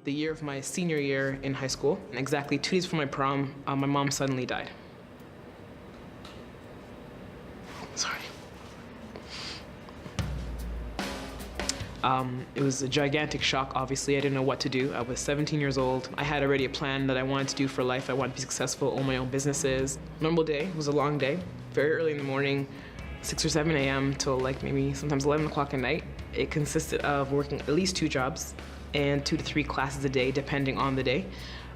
the year of my senior year in high school. And exactly 2 days before my prom, my mom suddenly died. Sorry. It was a gigantic shock, obviously. I didn't know what to do. I was 17 years old. I had already a plan that I wanted to do for life. I wanted to be successful, own my own businesses. Normal day, it was a long day, very early in the morning, 6 or 7 a.m. till like maybe sometimes 11 o'clock at night. It consisted of working at least 2 jobs and 2 to 3 classes a day, depending on the day.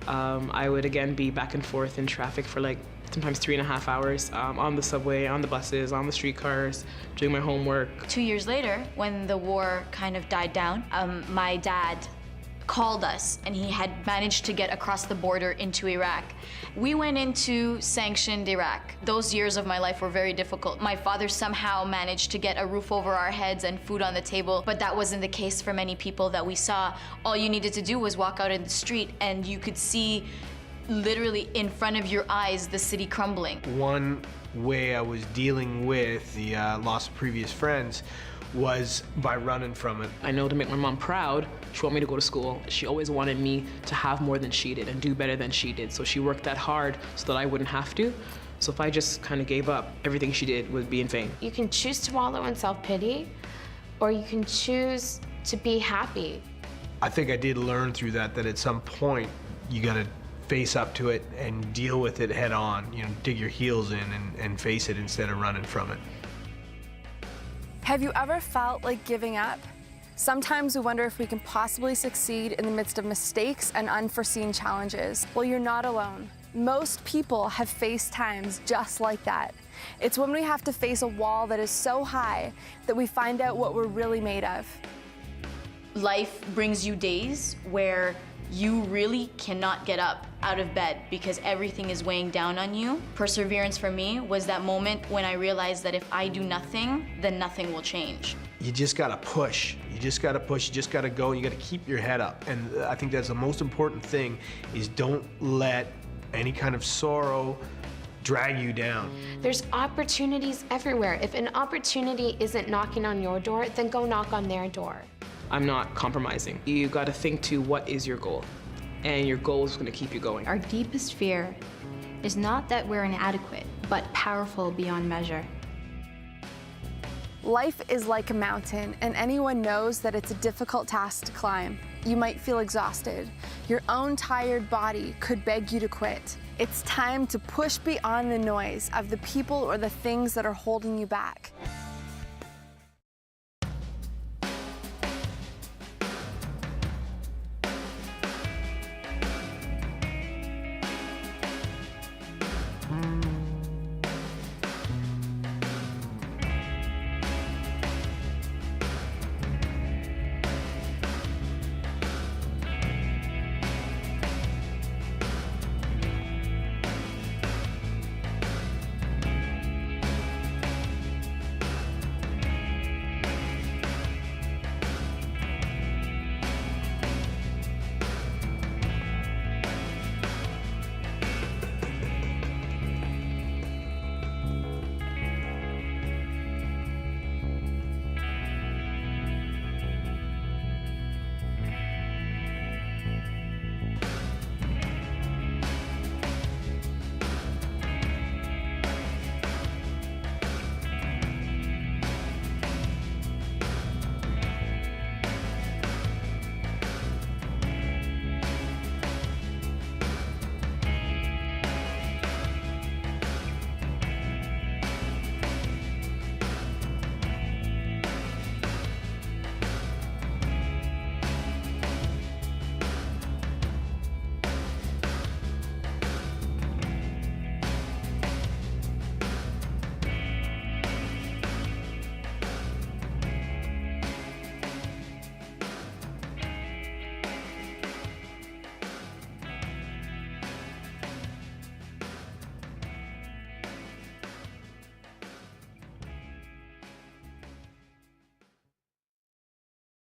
I would again be back and forth in traffic for like sometimes 3.5 hours on the subway, on the buses, on the streetcars, doing my homework. 2 years later, when the war kind of died down, my dad called us and he had managed to get across the border into Iraq. We went into sanctioned Iraq. Those years of my life were very difficult. My father somehow managed to get a roof over our heads and food on the table, but that wasn't the case for many people that we saw. All you needed to do was walk out in the street and you could see literally in front of your eyes the city crumbling. One way I was dealing with the loss of previous friends was by running from it. I know to make my mom proud, she wanted me to go to school. She always wanted me to have more than she did and do better than she did. So she worked that hard so that I wouldn't have to. So if I just kind of gave up, everything she did would be in vain. You can choose to wallow in self-pity, or you can choose to be happy. I think I did learn through that at some point, you gotta face up to it and deal with it head on. You know, dig your heels in and face it instead of running from it. Have you ever felt like giving up? Sometimes we wonder if we can possibly succeed in the midst of mistakes and unforeseen challenges. Well, you're not alone. Most people have faced times just like that. It's when we have to face a wall that is so high that we find out what we're really made of. Life brings you days where you really cannot get up out of bed because everything is weighing down on you. Perseverance for me was that moment when I realized that if I do nothing, then nothing will change. You just gotta push. You just gotta push, you just gotta go, you gotta keep your head up. And I think that's the most important thing, is don't let any kind of sorrow drag you down. There's opportunities everywhere. If an opportunity isn't knocking on your door, then go knock on their door. I'm not compromising. You gotta think to what is your goal, and your goal is gonna keep you going. Our deepest fear is not that we're inadequate, but powerful beyond measure. Life is like a mountain, and anyone knows that it's a difficult task to climb. You might feel exhausted. Your own tired body could beg you to quit. It's time to push beyond the noise of the people or the things that are holding you back.